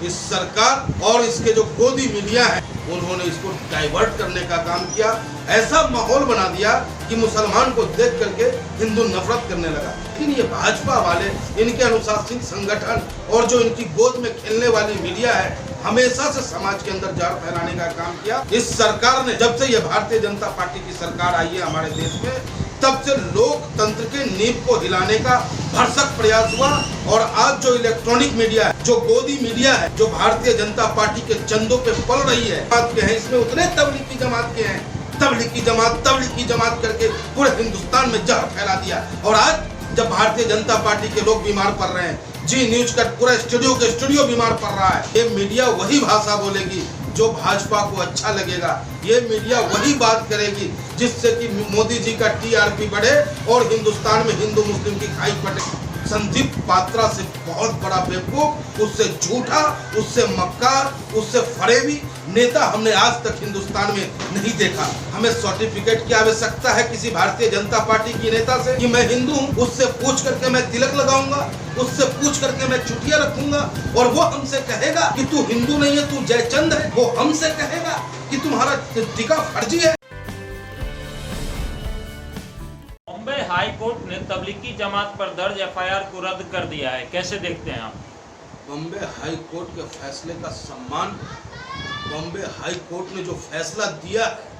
इस सरकार और इसके जो गोदी मीडिया है उन्होंने इसको डाइवर्ट करने का काम किया। ऐसा माहौल बना दिया कि मुसलमान को देख करके हिंदू नफरत करने लगा। लेकिन ये भाजपा वाले, इनके अनुशासित संगठन और जो इनकी गोद में खेलने वाली मीडिया है, हमेशा से समाज के अंदर जार फैलाने का काम किया। इस सरकार ने, जब से ये भारतीय जनता पार्टी की सरकार आई है हमारे देश में, तब से लोकतंत्र के नींव को हिलाने का भरसक प्रयास हुआ। और आज जो इलेक्ट्रॉनिक मीडिया है, जो गोदी मीडिया है, जो भारतीय जनता पार्टी के चंदों पे पल रही है, बात के हैं, इसमें उतने तबलीगी जमात के हैं, तबलीगी जमात करके पूरे हिंदुस्तान में जहर फैला दिया। और आज जब भारतीय जनता पार्टी के लोग बीमार पड़ रहे हैं, जी न्यूज का पूरा स्टूडियो बीमार पड़ रहा है, ये मीडिया वही भाषा बोलेगी जो भाजपा को अच्छा लगेगा। ये मीडिया वही बात करेगी जिससे कि मोदी जी का टीआरपी बढ़े और हिंदुस्तान में हिंदू मुस्लिम की खाई पटे। संदीप पात्रा से बहुत बड़ा बेवकूफ, उससे झूठा, उससे मक्कार, उससे फरेबी नेता हमने आज तक हिंदुस्तान में नहीं देखा। हमें सर्टिफिकेट की आवश्यकता है किसी भारतीय जनता पार्टी की नेता से कि मैं हिंदू हूँ? उससे पूछ करके मैं तिलक लगाऊंगा, उससे पूछ करके मैं चुटिया रखूंगा और वो हमसे कहेगा कि तू हिंदू नहीं है, तू जयचंद है। वो हमसे कहेगा कि तुम्हारा टीका फर्जी है। बॉम्बे हाई कोर्ट ने तबलीगी जमात पर दर्ज एफआईआर को रद्द कर दिया है, कैसे देखते हैं आप? बॉम्बे हाई कोर्ट के फैसले का सम्मान, बॉम्बे हाई कोर्ट ने जो फैसला दिया है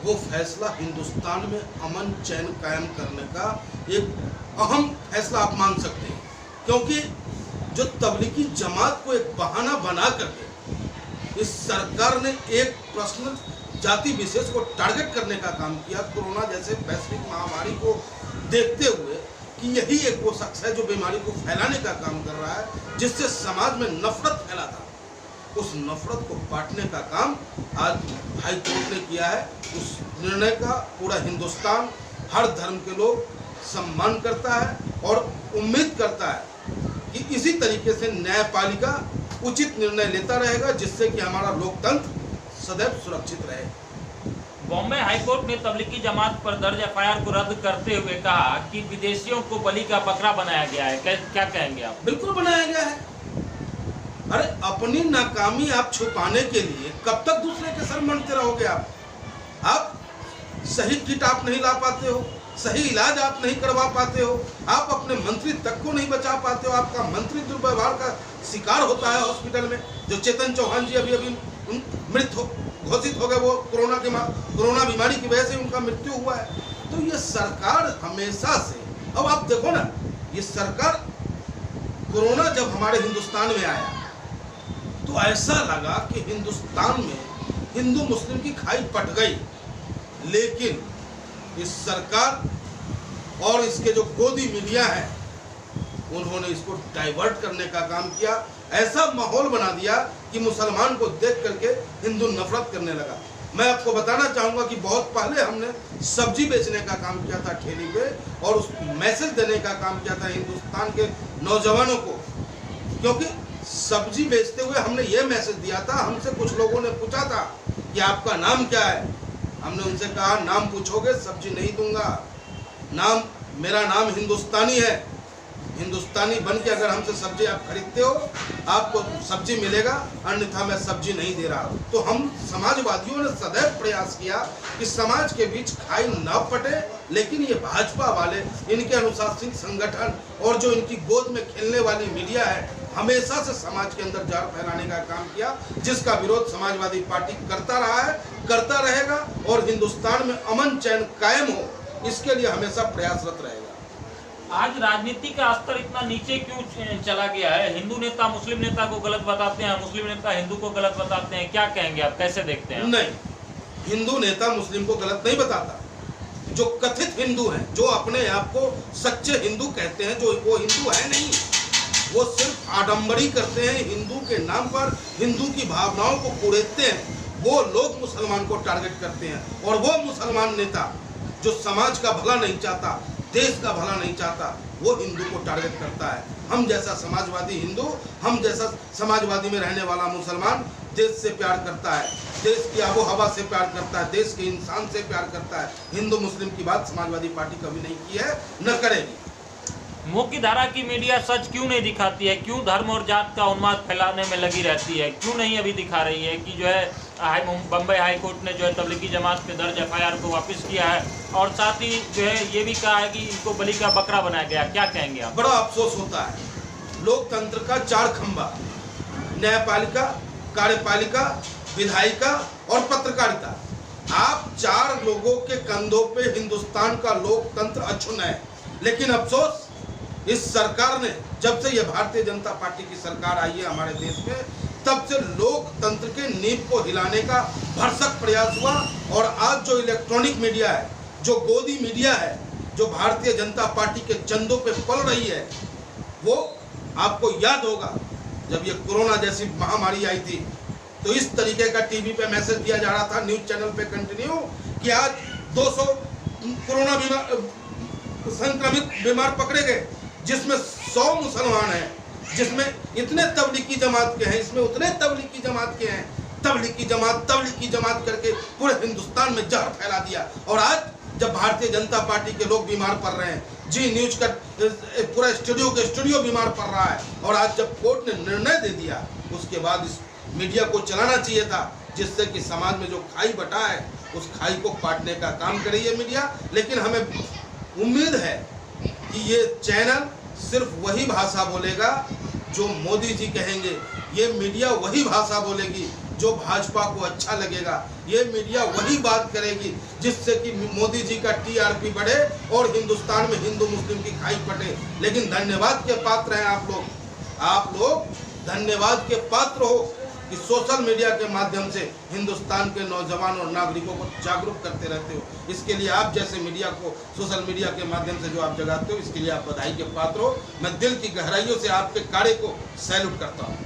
वो फैसला हिंदुस्तान में अमन चैन कायम करने का एक अहम फैसला आप मान सकते हैं। क्योंकि जो तबलीगी जमात को एक बहाना बना करके इस सरकार ने एक पर्सनल जाति विशेष को टारगेट करने का काम किया, कोरोना जैसे वैश्विक महामारी को देखते हुए कि यही एक वो शख्स है जो बीमारी को फैलाने का काम कर रहा है, जिससे समाज में नफरत फैला था। उस नफरत को बांटने का काम आज हाई कोर्ट ने किया है। उस निर्णय का पूरा हिंदुस्तान, हर धर्म के लोग सम्मान करता है और उम्मीद करता है कि इसी तरीके से न्यायपालिका उचित निर्णय लेता रहेगा, जिससे कि हमारा लोकतंत्र सदैव सुरक्षित रहे। बॉम्बे हाईकोर्ट ने तबलीगी जमात पर दर्ज एफआईआर को रद्द करते हुए कहा कि विदेशियों को बलि का बकरा बनाया गया है, क्या कहेंगे आप? बिल्कुल बनाया गया है। अरे अपनी नाकामी आप छुपाने के लिए कब तक दूसरे के सर मढ़ते रहोगे? आप सही किट आप नहीं ला पाते हो, सही इलाज आप नहीं करवा पाते हो, आप अपने मंत्री तक को नहीं बचा पाते हो, आपका मंत्री दुर्व्यवहार का शिकार होता है हॉस्पिटल में। जो चेतन चौहान जी अभी मृत घोषित हो गए, वो कोरोना बीमारी की वजह से उनका मृत्यु हुआ है। तो ये सरकार हमेशा से, अब आप देखो ना, ये सरकार कोरोना जब हमारे हिंदुस्तान में आया तो ऐसा लगा कि हिंदुस्तान में हिंदू मुस्लिम की खाई पट गई। लेकिन इस सरकार और इसके जो गोदी मीडिया है उन्होंने इसको डाइवर्ट करने का काम किया। ऐसा माहौल बना दिया कि मुसलमान को देख करके हिंदू नफरत करने लगा। मैं आपको बताना चाहूँगा कि बहुत पहले हमने सब्जी बेचने का काम किया था ठेली पे, और उस मैसेज देने का काम किया था हिंदुस्तान के नौजवानों को। क्योंकि सब्जी बेचते हुए हमने ये मैसेज दिया था, हमसे कुछ लोगों ने पूछा था कि आपका नाम क्या है। हमने उनसे कहा नाम पूछोगे सब्जी नहीं दूंगा, मेरा नाम हिंदुस्तानी है। हिंदुस्तानी बन के अगर हमसे सब्जी आप खरीदते हो आपको सब्जी मिलेगा, अन्यथा मैं सब्जी नहीं दे रहा। तो हम समाजवादियों ने सदैव प्रयास किया कि समाज के बीच खाई न पटे। लेकिन ये भाजपा वाले, इनके अनुशासित संगठन और जो इनकी गोद में खेलने वाली मीडिया है, हमेशा से समाज के अंदर जार फैलाने का काम किया, जिसका विरोध समाजवादी पार्टी करता रहा है, करता रहेगा। और हिंदुस्तान में अमन चैन कायम हो, इसके लिए हमेशा प्रयासरत रहेगा। आज राजनीति का स्तर इतना नीचे क्यों चला गया है? हिंदू नेता मुस्लिम नेता को गलत बताते हैं, मुस्लिम नेता हिंदू को गलत बताते हैं, क्या कहेंगे आप, कैसे देखते हैं? नहीं, हिंदू नेता मुस्लिम को गलत नहीं बताता। जो कथित हिंदू हैं, जो अपने आप को सच्चे हिंदू कहते हैं, जो वो हिंदू है नहीं, वो सिर्फ आडंबरी करते हैं हिंदू के नाम पर, हिंदू की भावनाओं को कुड़ेदते हैं, वो लोग मुसलमान को टारगेट करते हैं। और वो मुसलमान नेता जो समाज का भला नहीं चाहता, देश का भला नहीं चाहता, वो हिंदू को टारगेट करता है। हम जैसा समाजवादी हिंदू, हम जैसा समाजवादी में रहने वाला मुसलमान देश से प्यार करता है, देश की आबो हवा से प्यार करता है, देश के इंसान से प्यार करता है। हिंदू मुस्लिम की बात समाजवादी पार्टी कभी नहीं की है, न करेगी। मुख्य धारा की मीडिया सच क्यों नहीं दिखाती है? क्यों धर्म और जात का उन्माद फैलाने में लगी रहती है? क्यों नहीं अभी दिखा रही है कि जो है बम्बई हाई कोर्ट ने जो है तबलीगी जमात पे दर्ज FIR को वापस किया है और साथ ही जो है ये भी कहा है कि इनको बलि का बकरा बनाया गया। क्या कहेंगे आप? बड़ा अफसोस होता है, लोकतंत्र का चार खंभा, न्यायपालिका, कार्यपालिका, विधायिका और पत्रकारिता, आप चार लोगों के कंधों पे हिंदुस्तान का लोकतंत्र अक्षुण्ण है। लेकिन अफसोस, इस सरकार ने, जब से ये भारतीय जनता पार्टी की सरकार आई है हमारे देश में, तब से लोकतंत्र के नींव को हिलाने का भरसक प्रयास हुआ। और आज जो इलेक्ट्रॉनिक मीडिया है, जो गोदी मीडिया है, जो भारतीय जनता पार्टी के चंदों पे पल रही है, वो आपको याद होगा जब ये कोरोना जैसी महामारी आई थी तो इस तरीके का टीवी पे मैसेज दिया जा रहा था, न्यूज चैनल पे कंटिन्यू, कि आज 200 कोरोना संक्रमित बीमार पकड़े गए, जिसमें 100 मुसलमान हैं, जिसमें इतने तबलीगी जमात के हैं, इसमें उतने तबलीगी जमात के हैं। तबलीगी जमात करके पूरे हिंदुस्तान में जहर फैला दिया। और आज जब भारतीय जनता पार्टी के लोग बीमार पड़ रहे हैं, जी न्यूज का पूरा स्टूडियो बीमार पड़ रहा है, और आज जब कोर्ट ने निर्णय दे दिया, उसके बाद इस मीडिया को चलाना चाहिए था, जिससे कि समाज में जो खाई बटा है उस खाई को पाटने का काम करे ये मीडिया। लेकिन हमें उम्मीद है कि ये चैनल सिर्फ वही भाषा बोलेगा जो मोदी जी कहेंगे, ये मीडिया वही भाषा बोलेगी जो भाजपा को अच्छा लगेगा, ये मीडिया वही बात करेगी जिससे कि मोदी जी का TRP बढ़े और हिंदुस्तान में हिंदू मुस्लिम की खाई पटे। लेकिन धन्यवाद के पात्र हैं आप लोग धन्यवाद के पात्र हो कि सोशल मीडिया के माध्यम से हिंदुस्तान के नौजवान और नागरिकों को जागरूक करते रहते हो। इसके लिए आप जैसे मीडिया को सोशल मीडिया के माध्यम से जो आप जगाते हो, इसके लिए आप बधाई के पात्र हो। मैं दिल की गहराइयों से आपके कार्य को सैल्यूट करता हूँ।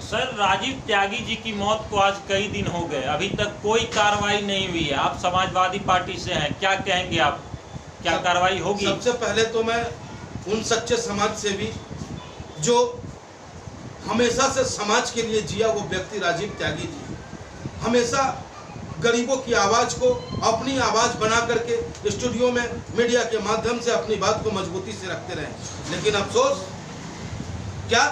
सर, राजीव त्यागी जी की मौत को आज कई दिन हो गए, अभी तक कोई कार्रवाई नहीं हुई है। आप समाजवादी पार्टी से हैं, क्या कहेंगे आप? क्या कार्रवाई होगी? सबसे पहले तो मैं उन सच्चे समाज सेवी जो हमेशा से समाज के लिए जिया, वो व्यक्ति राजीव त्यागी जी हमेशा गरीबों की आवाज़ को अपनी आवाज़ बना करके स्टूडियो में मीडिया के माध्यम से अपनी बात को मजबूती से रखते रहे। लेकिन अफसोस, क्या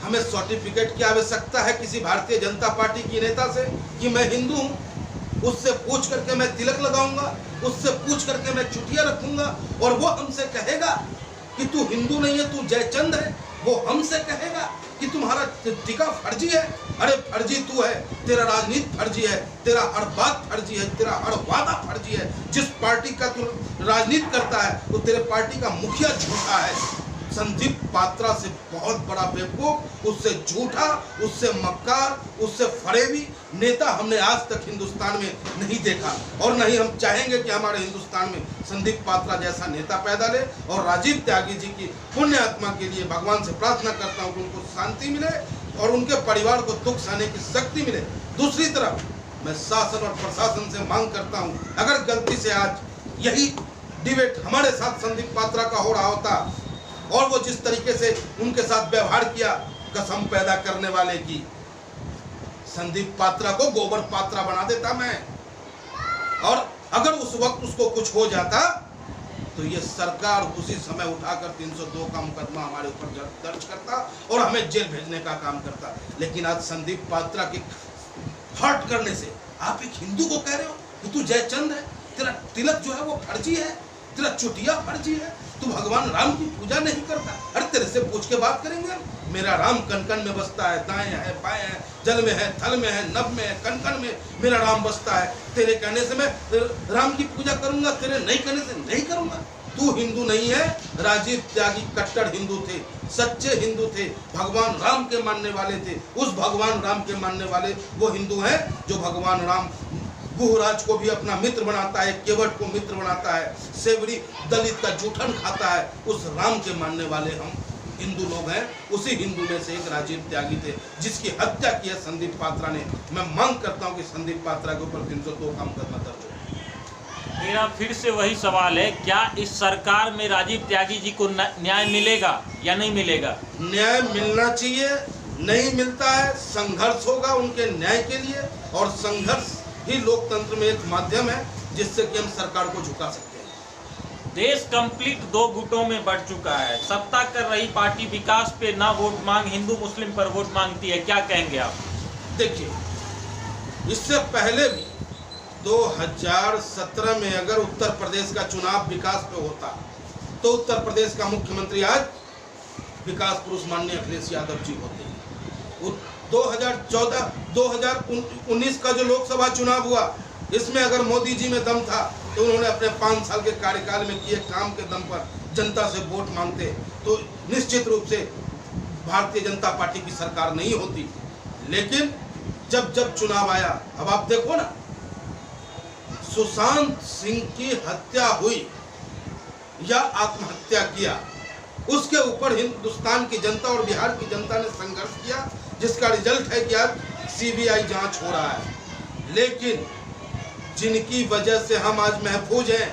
हमें सर्टिफिकेट की आवश्यकता है किसी भारतीय जनता पार्टी की नेता से कि मैं हिंदू हूँ? उससे पूछ करके मैं तिलक लगाऊंगा, उससे पूछ करके मैं चुटिया रखूंगा, और वो हमसे कहेगा कि तू हिंदू नहीं है, तू जयचंद है। वो हमसे कहेगा कि तुम्हारा टीका फर्जी है। अरे फर्जी तू है, तेरा राजनीति फर्जी है, तेरा हर बात फर्जी है, तेरा हर वादा फर्जी है। जिस पार्टी का तू राजनीति करता है वो तेरे पार्टी का मुखिया झूठा है। संदीप पात्रा से बहुत बड़ा बेवकूफ, उससे झूठा, उससे मक्कार, उससे फरेबी नेता हमने आज तक हिंदुस्तान में नहीं देखा, और नहीं हम चाहेंगे कि हमारे हिंदुस्तान में संदीप पात्रा जैसा नेता पैदा ले। और राजीव त्यागी जी की पुण्य आत्मा के लिए भगवान से प्रार्थना करता हूँ कि उनको शांति मिले और उनके परिवार को दुख सहने की शक्ति मिले। दूसरी तरफ मैं शासन और प्रशासन से मांग करता हूँ, अगर गलती से आज यही डिबेट हमारे साथ संदीप पात्रा का हो रहा होता और वो जिस तरीके से उनके साथ व्यवहार किया, कसम पैदा करने वाले की, संदीप पात्रा को गोबर पात्रा बना देता मैं। और अगर उस वक्त उसको कुछ हो जाता तो ये सरकार उसी समय उठाकर 302 का मुकदमा हमारे ऊपर दर्ज करता और हमें जेल भेजने का काम करता। लेकिन आज संदीप पात्रा के हर्ट करने से आप एक हिंदू को कह रहे हो कि तू जयचंद है, तेरा तिलक जो है वो फर्जी है, तेरा चुटिया फर्जी है, तू भगवान राम की पूजा नहीं करता। अरे तेरे से पूछ के बात करेंगे। मेरा राम कण कण में बसता है, दाएं है, बाएं है, जल में है, थल में है, नभ में है, कण कण में मेरा राम बसता है। तेरे कहने से मैं राम की पूजा करूंगा, तेरे नहीं कहने से नहीं करूंगा। तू हिंदू नहीं है। राजीव त्यागी कट्टर हिंदू थे, सच्चे हिंदू थे, भगवान राम के मानने वाले थे। उस भगवान राम के मानने वाले वो हिंदू हैं जो भगवान राम गुहराज को भी अपना मित्र बनाता है, केवट को मित्र बनाता है, सेवरी दलित का जूठन खाता है। उस राम के मानने वाले हम हिंदू लोग हैं। उसी हिंदू में से एक राजीव त्यागी थे जिसकी हत्या की है संदीप पात्रा ने। मैं मांग करता हूं कि संदीप पात्रा के ऊपर 302 का मुकदमा दर्ज हो। मेरा फिर से वही सवाल है, क्या इस सरकार में राजीव त्यागी जी को न्याय मिलेगा या नहीं मिलेगा? न्याय मिलना चाहिए, नहीं मिलता है, संघर्ष होगा उनके न्याय के लिए, और संघर्ष ही लोकतंत्र में एक माध्यम है जिससे कि हम सरकार को झुका सकते हैं। देश कंप्लीट दो गुटों में बढ़ चुका है। सत्ता कर रही पार्टी विकास पे ना वोट मांग, हिंदू मुस्लिम पर वोट मांगती है, क्या कहेंगे आप? देखिए, इससे पहले भी 2017 में अगर उत्तर प्रदेश का चुनाव विकास पे होता तो उत्तर प्रदेश का मुख्यमंत्री आज विकास पुरुष माननीय अखिलेश यादव जी होते। 2019 का जो लोकसभा चुनाव हुआ, इसमें अगर मोदी जी में दम था तो उन्होंने अपने 5 साल के कार्यकाल में किए काम के दम पर जनता से वोट मांगते तो निश्चित रूप से भारतीय जनता पार्टी की सरकार नहीं होती। लेकिन जब जब चुनाव आया, अब आप देखो ना, सुशांत सिंह की हत्या हुई या आत्महत्या किया, उसके ऊपर हिंदुस्तान की जनता और बिहार की जनता ने संघर्ष किया, जिसका रिजल्ट है कि आज सीबीआई जांच हो रहा है। लेकिन जिनकी वजह से हम आज महफूज हैं,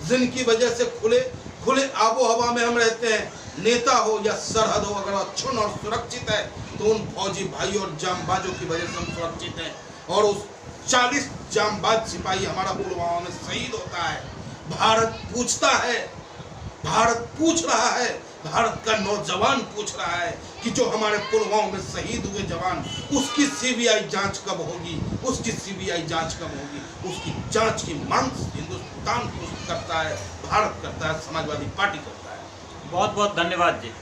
जिनकी वजह से खुले आबो हवा में हम रहते हैं, नेता हो या सरहद हो, अगर अच्छुन और सुरक्षित है तो उन फौजी भाई और जामबाजों की वजह से हम सुरक्षित हैं। और उस 40 जामबाज सिपाही हमारा पुलवामा में शहीद होता है। भारत पूछता है, भारत पूछ रहा है, भारत का नौजवान पूछ रहा है कि जो हमारे पुलवामा में शहीद हुए जवान, उसकी सीबीआई जांच कब होगी, उसकी सीबीआई जांच कब होगी। उसकी जांच की मांग हिंदुस्तान करता है, भारत करता है, समाजवादी पार्टी करता है। बहुत बहुत धन्यवाद जी।